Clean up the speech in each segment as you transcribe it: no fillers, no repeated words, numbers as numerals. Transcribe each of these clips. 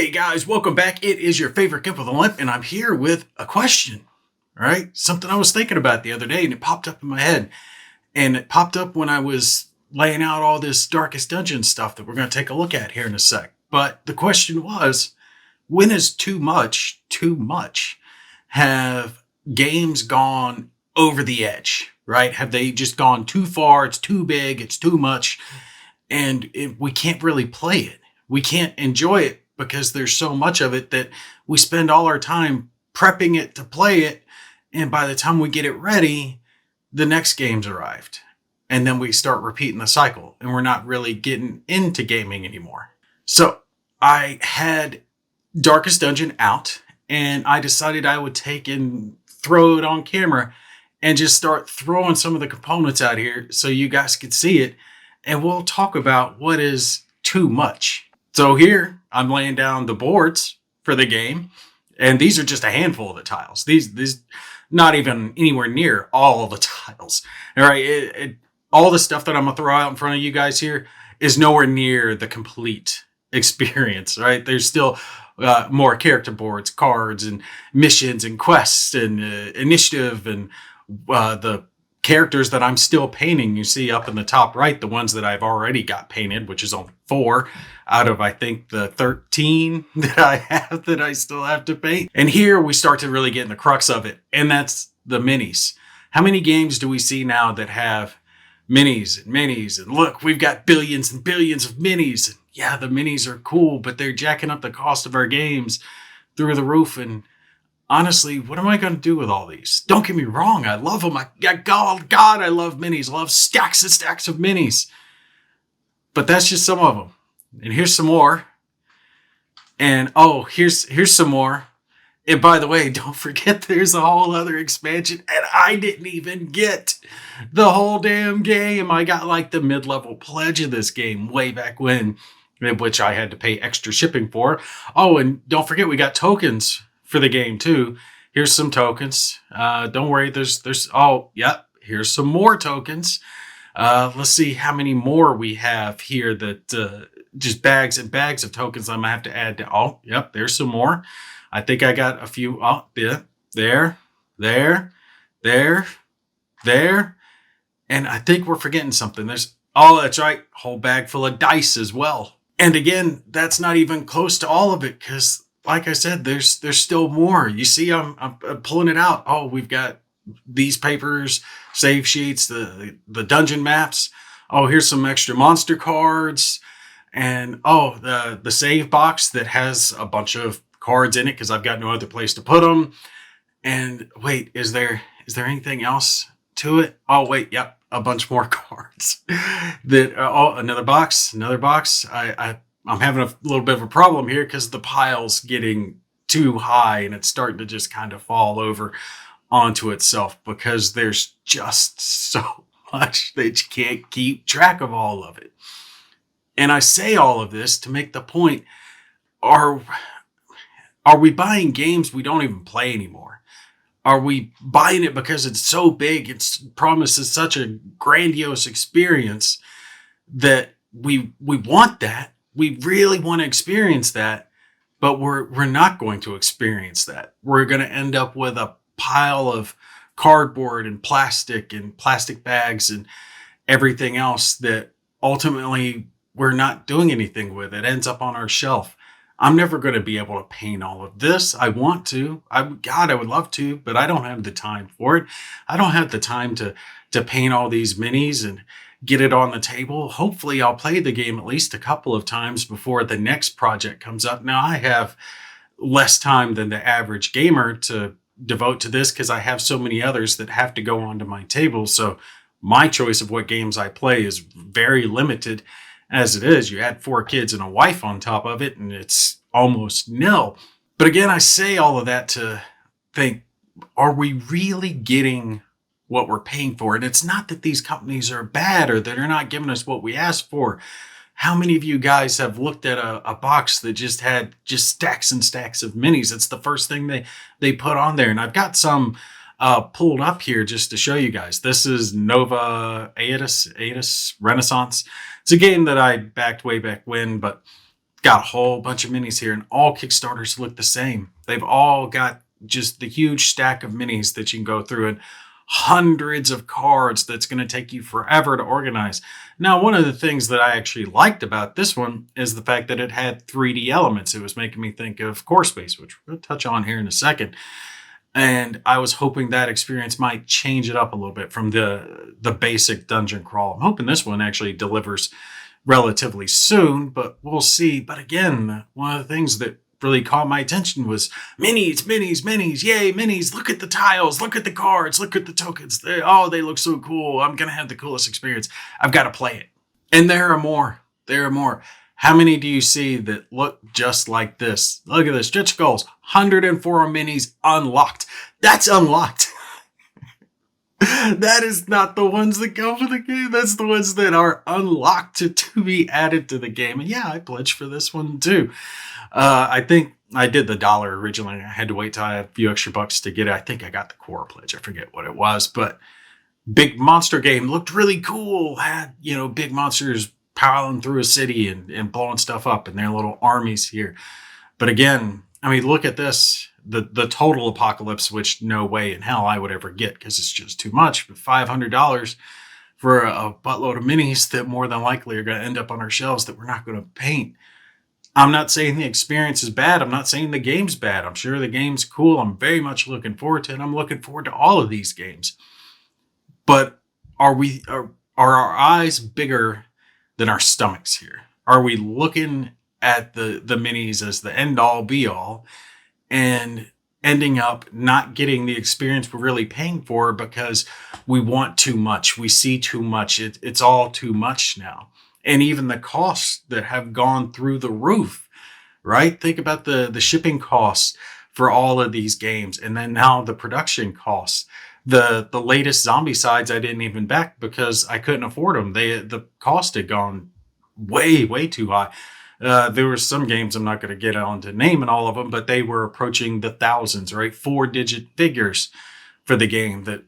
Hey guys, welcome back. It is your favorite Gimp with a Limp, and I'm here with a question. All right, something I was thinking about the other day, and it popped up in my head. And it popped up when I was laying out all this Darkest Dungeon stuff that we're going to take a look at here in a sec. But the question was, when is too much too much? Have games gone over the edge, right? Have they just gone too far? It's too big, it's too much, and we can't really play it. We can't enjoy it because there's so much of it that we spend all our time prepping it to play it. And by the time we get it ready, the next game's arrived. And then we start repeating the cycle and we're not really getting into gaming anymore. So I had Darkest Dungeon out and I decided I would take and throw it on camera and just start throwing some of the components out here so you guys could see it. And we'll talk about what is too much. So here I'm laying down the boards for the game, and these are just a handful of the tiles. These not even anywhere near all of the tiles. All right, all the stuff that I'm gonna throw out in front of you guys here is nowhere near the complete experience. Right, there's still more character boards, cards, and missions, and quests, and initiative, and the characters that I'm still painting. You see up in the top right, the ones that I've already got painted, which is only 4 out of, I think, the 13 that I have that I still have to paint. And here we start to really get in the crux of it, and that's the minis. How many games do we see now that have minis and minis? And look, we've got billions and billions of minis. Yeah, the minis are cool, but they're jacking up the cost of our games through the roof. And honestly, what am I going to do with all these? Don't get me wrong. I love them. God, I love minis. I love stacks and stacks of minis. But that's just some of them. And here's some more. And oh, here's some more. And by the way, don't forget there's a whole other expansion. And I didn't even get the whole damn game. I got like the mid-level pledge of this game way back when, which I had to pay extra shipping for. Oh, and don't forget we got tokens for the game too. Here's some tokens. Don't worry, there's oh, yep, here's some more tokens. Let's see how many more we have here that just bags and bags of tokens I'm gonna have to add to. Oh, yep, there's some more. I think I got a few. Oh, yeah, there. And I think we're forgetting something. Oh, that's right, whole bag full of dice as well. And again, that's not even close to all of it because, like I said, there's still more. You see, I'm pulling it out. Oh, we've got these papers, save sheets, the dungeon maps. Oh, here's some extra monster cards, and oh, the save box that has a bunch of cards in it because I've got no other place to put them. And wait, is there anything else to it? Oh, wait, yep, a bunch more cards. Another box. I'm having a little bit of a problem here because the pile's getting too high and it's starting to just kind of fall over onto itself because there's just so much that you can't keep track of all of it. And I say all of this to make the point, are we buying games we don't even play anymore? Are we buying it because it's so big, it promises such a grandiose experience that we want that? We really want to experience that, but we're not going to experience that. We're going to end up with a pile of cardboard and plastic bags and everything else that ultimately we're not doing anything with. It ends up on our shelf. I'm never going to be able to paint all of this. I want to. I would love to, but I don't have the time for it. I don't have the time to paint all these minis and get it on the table. Hopefully I'll play the game at least a couple of times before the next project comes up. Now I have less time than the average gamer to devote to this because I have so many others that have to go onto my table. So my choice of what games I play is very limited as it is. You add 4 kids and a wife on top of it and it's almost nil. But again, I say all of that to think, are we really getting what we're paying for? And it's not that these companies are bad or that they're not giving us what we asked for. How many of you guys have looked at a box that just had just stacks and stacks of minis? It's the first thing they put on there. And I've got some pulled up here just to show you guys. This is Nova Aetus Renaissance. It's a game that I backed way back when, but got a whole bunch of minis here, and all Kickstarters look the same. They've all got just the huge stack of minis that you can go through, and hundreds of cards that's going to take you forever to organize. Now, one of the things that I actually liked about this one is the fact that it had 3D elements. It was making me think of Core Space, which we'll touch on here in a second. And I was hoping that experience might change it up a little bit from the basic dungeon crawl. I'm hoping this one actually delivers relatively soon, but we'll see. But again, one of the things that really caught my attention was minis, minis, minis. Yay, minis. Look at the tiles. Look at the cards. Look at the tokens. They look so cool. I'm going to have the coolest experience. I've got to play it. And there are more. There are more. How many do you see that look just like this? Look at this. Stretch goals. 104 minis unlocked. That's unlocked. That is not the ones that come for the game. That's the ones that are unlocked to be added to the game. And yeah, I pledged for this one too. I think I did the $1 originally. I had to wait till I had a few extra bucks to get it. I think I got the core pledge. I forget what it was, but big monster game looked really cool. Had, big monsters prowling through a city and blowing stuff up in their little armies here. But again, I mean, look at this. The total apocalypse, which no way in hell I would ever get because it's just too much. But $500 for a buttload of minis that more than likely are going to end up on our shelves that we're not going to paint. I'm not saying the experience is bad. I'm not saying the game's bad. I'm sure the game's cool. I'm very much looking forward to it. I'm looking forward to all of these games. But are our eyes bigger than our stomachs here? Are we looking at the minis as the end all be all and ending up not getting the experience we're really paying for because we want too much? We see too much. It's all too much now. And even the costs that have gone through the roof, right? Think about the shipping costs for all of these games. And then now the production costs. The latest Zombicides I didn't even back because I couldn't afford them. The cost had gone way, way too high. There were some games, I'm not going to get on to naming all of them, but they were approaching the thousands, right? 4-digit figures for the game that,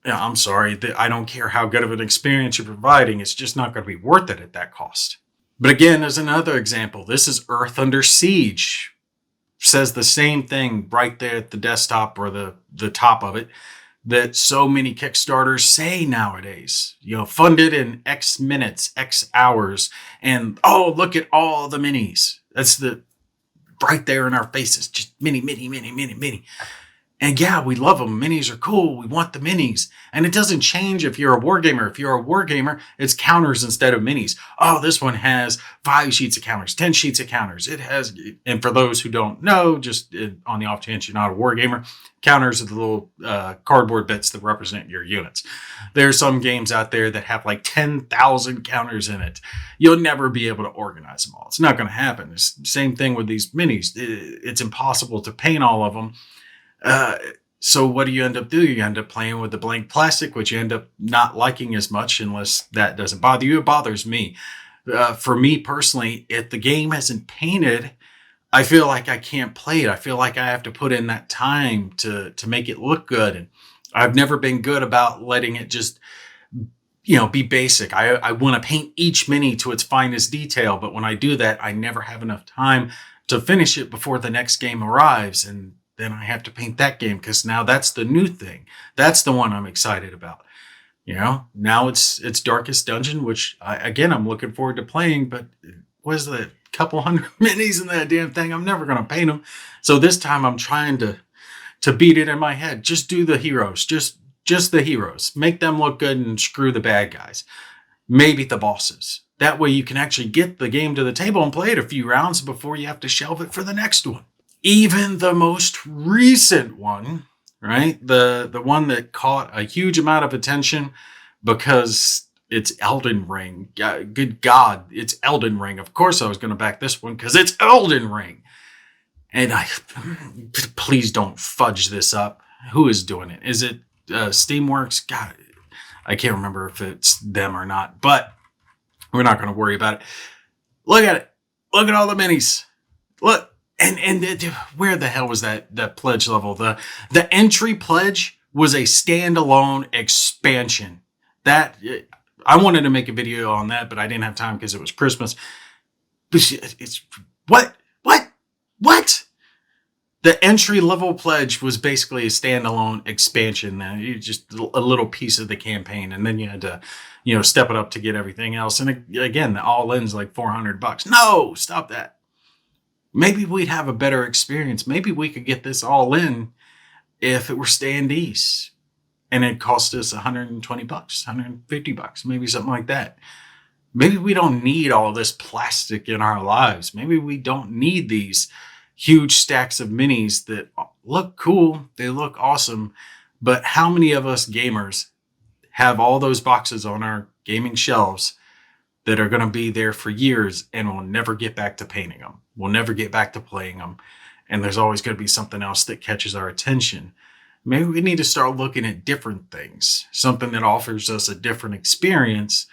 I'm sorry, I don't care how good of an experience you're providing. It's just not going to be worth it at that cost. But again, as another example, this is Earth Under Siege. Says the same thing right there at the desktop or the top of it that so many Kickstarters say nowadays. Funded in X minutes, X hours, and look at all the minis. That's the right there in our faces. Just mini, mini, mini, mini, mini. And yeah, we love them. Minis are cool. We want the minis. And it doesn't change if you're a wargamer. If you're a wargamer, it's counters instead of minis. Oh, this one has 5 sheets of counters, 10 sheets of counters. It has, and for those who don't know, just on the off chance you're not a wargamer, counters are the little cardboard bits that represent your units. There's some games out there that have like 10,000 counters in it. You'll never be able to organize them all. It's not going to happen. It's the same thing with these minis. It's impossible to paint all of them. So what do you end up doing? You end up playing with the blank plastic, which you end up not liking as much unless that doesn't bother you. It bothers me. For me personally, if the game isn't painted, I feel like I can't play it. I feel like I have to put in that time to make it look good. And I've never been good about letting it just, be basic. I want to paint each mini to its finest detail. But when I do that, I never have enough time to finish it before the next game arrives. And then I have to paint that game because now that's the new thing. That's the one I'm excited about. Now it's Darkest Dungeon, which I'm looking forward to playing, but what is the couple hundred minis in that damn thing? I'm never going to paint them. So this time I'm trying to beat it in my head. Just do the heroes, just the heroes, make them look good and screw the bad guys. Maybe the bosses. That way you can actually get the game to the table and play it a few rounds before you have to shelve it for the next one. Even the most recent one, right? The one that caught a huge amount of attention because it's Elden Ring. Good God, it's Elden Ring. Of course I was going to back this one because it's Elden Ring. And please don't fudge this up. Who is doing it? Is it Steamworks? God, I can't remember if it's them or not, but we're not going to worry about it. Look at it. Look at all the minis. Look. And where the hell was that pledge level? The entry pledge was a standalone expansion. That I wanted to make a video on that, but I didn't have time because it was Christmas. But it's What? What? What? The entry level pledge was basically a standalone expansion. You just a little piece of the campaign, and then you had to, step it up to get everything else. And again, the all in's like $400. No, stop that. Maybe we'd have a better experience. Maybe we could get this all in if it were standees, and it cost us $120, $150, maybe something like that. Maybe we don't need all this plastic in our lives. Maybe we don't need these huge stacks of minis that look cool. They look awesome. But how many of us gamers have all those boxes on our gaming shelves that are going to be there for years and we'll never get back to painting them? We'll never get back to playing them. And there's always going to be something else that catches our attention. Maybe we need to start looking at different things, something that offers us a different experience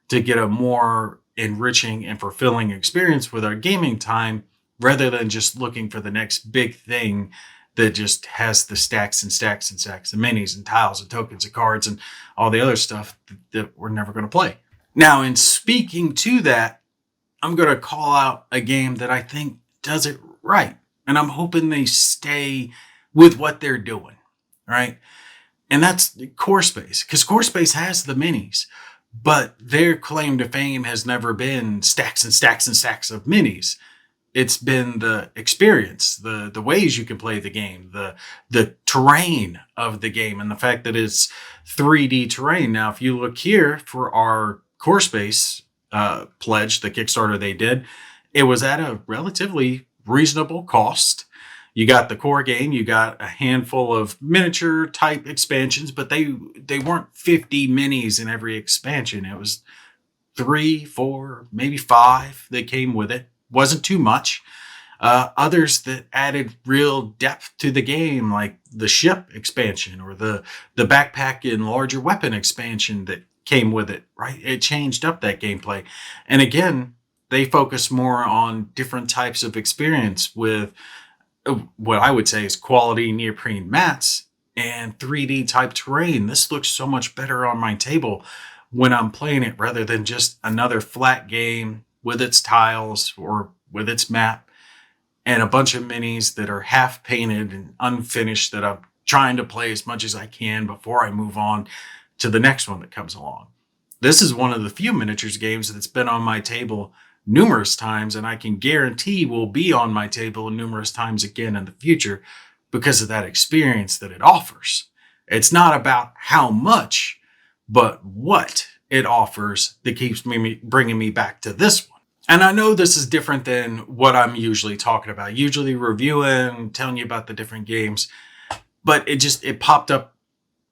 to get a more enriching and fulfilling experience with our gaming time, rather than just looking for the next big thing that just has the stacks and stacks and stacks of minis and tiles and tokens and cards and all the other stuff that we're never going to play. Now, in speaking to that, I'm going to call out a game that I think does it right. And I'm hoping they stay with what they're doing, right? And that's Core Space, because Core Space has the minis. But their claim to fame has never been stacks and stacks and stacks of minis. It's been the experience, the ways you can play the game, the terrain of the game, and the fact that it's 3D terrain. Now, if you look here for our Core Space pledge, the Kickstarter they did, it was at a relatively reasonable cost. You got the core game, you got a handful of miniature type expansions, but they weren't 50 minis in every expansion. It was 3, 4, maybe 5 that came with it. Wasn't too much. Others that added real depth to the game, like the ship expansion or the backpack and larger weapon expansion that came with it, right? It changed up that gameplay. And again, they focus more on different types of experience with what I would say is quality neoprene mats and 3D type terrain. This looks so much better on my table when I'm playing it, rather than just another flat game with its tiles or with its map and a bunch of minis that are half painted and unfinished that I'm trying to play as much as I can before I move on to the next one that comes along. This is one of the few miniatures games that's been on my table numerous times, and I can guarantee will be on my table numerous times again in the future because of that experience that it offers. It's not about how much, but what it offers that keeps me bringing me back to this one. And I know this is different than what I'm usually talking about, usually reviewing, telling you about the different games, but it popped up,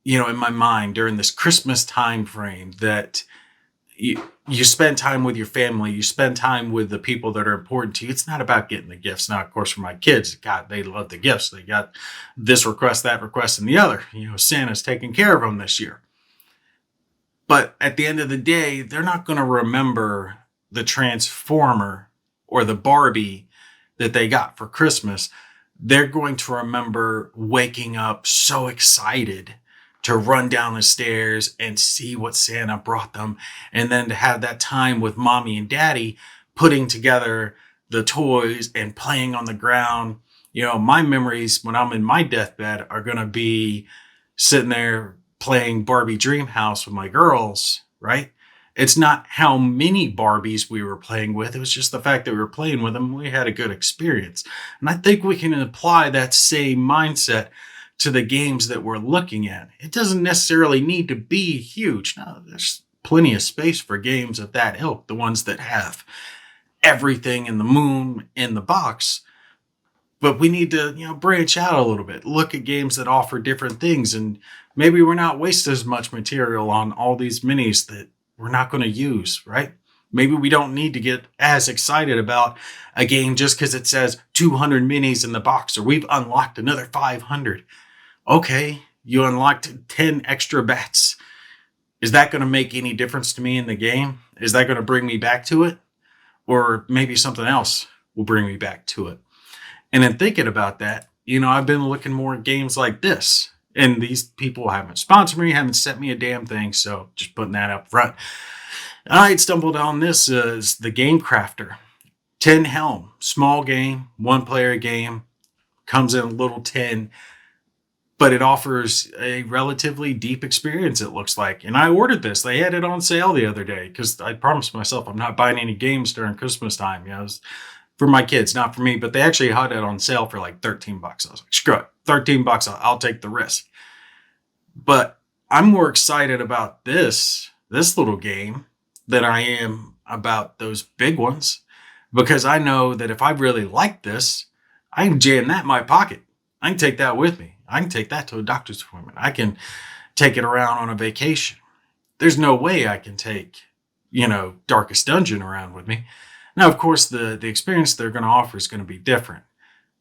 in my mind during this Christmas time frame that you spend time with your family, you spend time with the people that are important to you. It's not about getting the gifts. Now, of course, for my kids, God, they love the gifts. They got this request, that request, and the other. Santa's taking care of them this year. But at the end of the day, they're not going to remember the Transformer or the Barbie that they got for Christmas. They're going to remember waking up so excited to run down the stairs and see what Santa brought them. And then to have that time with mommy and daddy putting together the toys and playing on the ground. My memories when I'm in my deathbed are going to be sitting there playing Barbie Dream House with my girls, right? It's not how many Barbies we were playing with. It was just the fact that we were playing with them. We had a good experience. And I think we can apply that same mindset to the games that we're looking at. It doesn't necessarily need to be huge. No, there's plenty of space for games of that ilk, the ones that have everything in the moon in the box. But we need to, branch out a little bit, look at games that offer different things, and maybe we're not wasting as much material on all these minis that we're not going to use, right? Maybe we don't need to get as excited about a game just because it says 200 minis in the box, or we've unlocked another 500. Okay, you unlocked 10 extra bats. Is that going to make any difference to me in the game? Is that going to bring me back to it? Or maybe something else will bring me back to it. And in thinking about that, I've been looking more at games like this. And these people haven't sponsored me, haven't sent me a damn thing. So just putting that up front. I had stumbled on this as the Game Crafter. Tin Helm, small game, one player game, comes in a little tin, but it offers a relatively deep experience, it looks like. And I ordered this. They had it on sale the other day because I promised myself I'm not buying any games during Christmas time. It was for my kids, not for me, but they actually had it on sale for like 13 bucks. I was like, screw it, 13 bucks, I'll take the risk. But I'm more excited about this little game than I am about those big ones, because I know that if I really like this, I can jam that in my pocket. I can take that with me. I can take that to a doctor's appointment. I can take it around on a vacation. There's no way I can take, Darkest Dungeon around with me. Now, of course, the experience they're going to offer is going to be different.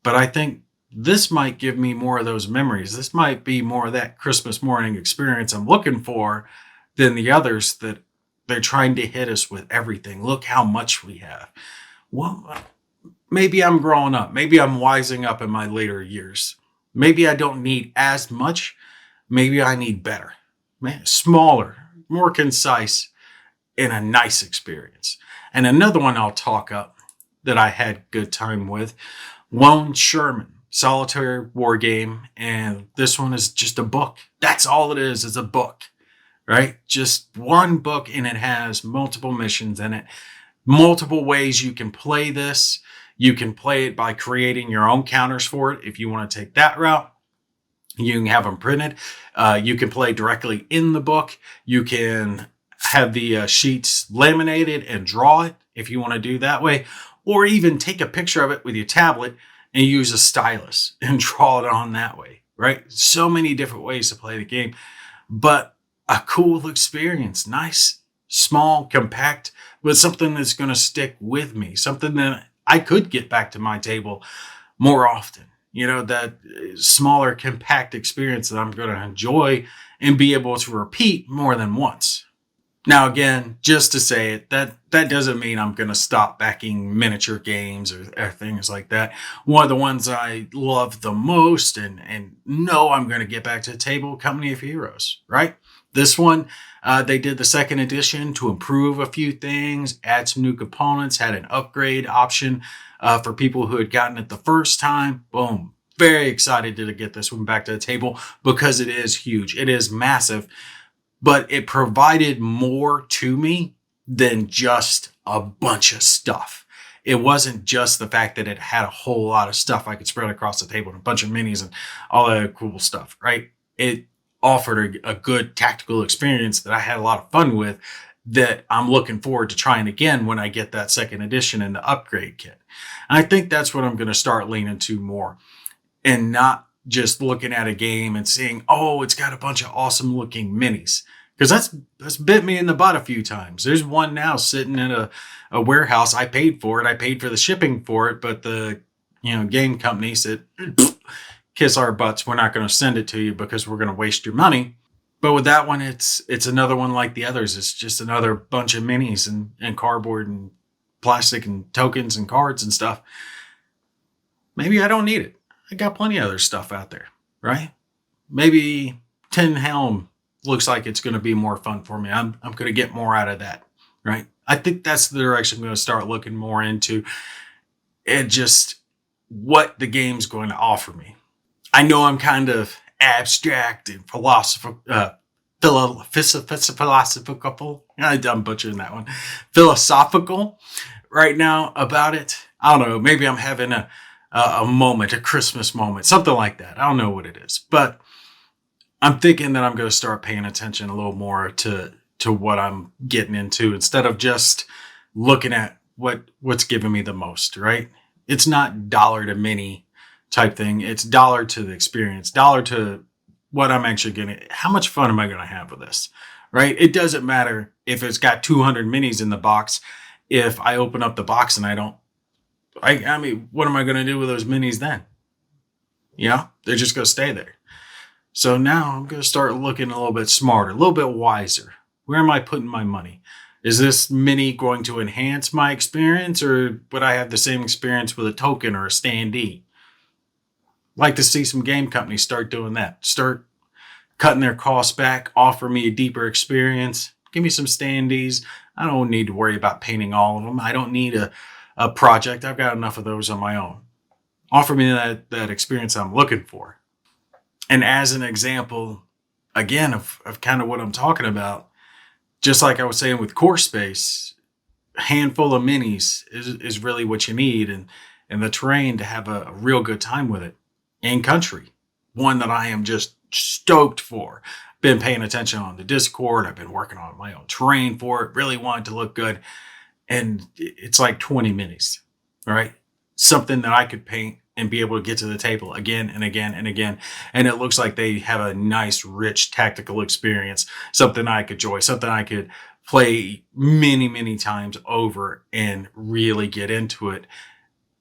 But I think this might give me more of those memories. This might be more of that Christmas morning experience I'm looking for than the others that they're trying to hit us with everything. Look how much we have. Well, maybe I'm growing up. Maybe I'm wising up in my later years. Maybe I don't need as much. Maybe I need better. Smaller, more concise, and a nice experience. And another one I'll talk up that I had good time with, Lone Sherman, solitary war game. And this one is just a book. That's all it is a book, right? Just one book, and it has multiple missions in it, multiple ways you can play this. You can play it by creating your own counters for it. If you want to take that route, you can have them printed. You can play directly in the book. You can have the sheets laminated and draw it if you want to do that way, or even take a picture of it with your tablet and use a stylus and draw it on that way, right? So many different ways to play the game, but a cool experience. Nice, small, compact, but something that's going to stick with me, something that I could get back to my table more often. That smaller, compact experience that I'm going to enjoy and be able to repeat more than once. Now, again, just to say it, that doesn't mean I'm going to stop backing miniature games or things like that. One of the ones I love the most and know I'm going to get back to the table, Company of Heroes, right? This one, they did the second edition to improve a few things, add some new components, had an upgrade option for people who had gotten it the first time. Boom. Very excited to get this one back to the table because it is huge. It is massive. But it provided more to me than just a bunch of stuff. It wasn't just the fact that it had a whole lot of stuff I could spread across the table and a bunch of minis and all that cool stuff, right? It offered a good tactical experience that I had a lot of fun with that I'm looking forward to trying again when I get that second edition and the upgrade kit. And I think that's what I'm going to start leaning to more, and not just looking at a game and seeing, oh, it's got a bunch of awesome looking minis. Because that's bit me in the butt a few times. There's one now sitting in a warehouse. I paid for it. I paid for the shipping for it. But the game company said, kiss our butts. We're not going to send it to you because we're going to waste your money. But with that one, it's another one like the others. It's just another bunch of minis and cardboard and plastic and tokens and cards and stuff. Maybe I don't need it. I got plenty of other stuff out there, right? Maybe Tin Helm looks like it's going to be more fun for me. I'm going to get more out of that, right? I think that's the direction I'm going to start looking more into, and just what the game's going to offer me. I know I'm kind of abstract and philosophical. I'm butchering that one. Philosophical right now about it. I don't know. Maybe I'm having a moment, a Christmas moment, something like that. I don't know what it is, but I'm thinking that I'm going to start paying attention a little more to what I'm getting into, instead of just looking at what's giving me the most, right? It's not dollar to mini type thing. It's dollar to the experience, dollar to what I'm actually going to, how much fun am I going to have with this, right? It doesn't matter if it's got 200 minis in the box. If I open up the box and I mean, what am I going to do with those minis then? They're just going to stay there. So now I'm going to start looking a little bit smarter, a little bit wiser. Where am I putting my money? Is this mini going to enhance my experience, or would I have the same experience with a token or a standee? Like to see some game companies start doing that. Start cutting their costs back, offer me a deeper experience, give me some standees. I don't need to worry about painting all of them. I don't need a a project, I've got enough of those on my own. Offer me that experience I'm looking for. And as an example, again, of kind of what I'm talking about, just like I was saying with core space, a handful of minis is really what you need, and the terrain to have a real good time with it in country. One that I am just stoked for. Been paying attention on the Discord. I've been working on my own terrain for it. Really wanted to look good. And it's like 20 minis, right? Something that I could paint and be able to get to the table again and again and again. And it looks like they have a nice, rich tactical experience, something I could enjoy, something I could play many, many times over and really get into it.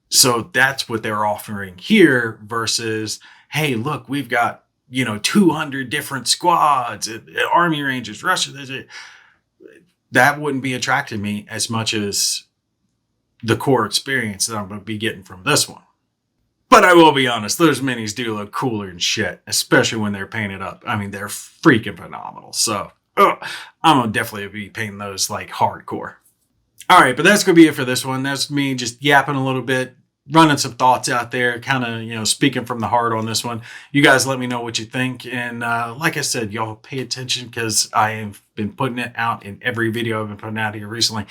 So that's what they're offering here versus, hey, look, we've got, 200 different squads, army ranges, Russia. That wouldn't be attracting me as much as the core experience that I'm going to be getting from this one. But I will be honest, those minis do look cooler than shit, especially when they're painted up. I mean, they're freaking phenomenal. So I'm going to definitely be painting those like hardcore. All right, but that's going to be it for this one. That's me just yapping a little bit, running some thoughts out there, kind of, speaking from the heart on this one. You guys let me know what you think. And like I said, y'all pay attention because I have been putting it out in every video I've been putting out here recently.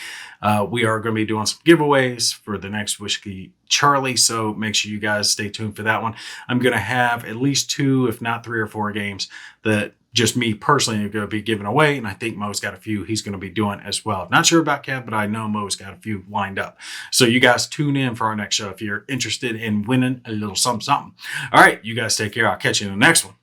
We are going to be doing some giveaways for the next Whiskey Charlie, so make sure you guys stay tuned for that one. I'm going to have at least 2, if not 3 or 4 games that just me personally are going to be giving away, and I think Mo's got a few he's going to be doing as well. Not sure about Kev, but I know Mo's got a few lined up. So you guys tune in for our next show if you're interested in winning a little something. All right, you guys take care. I'll catch you in the next one.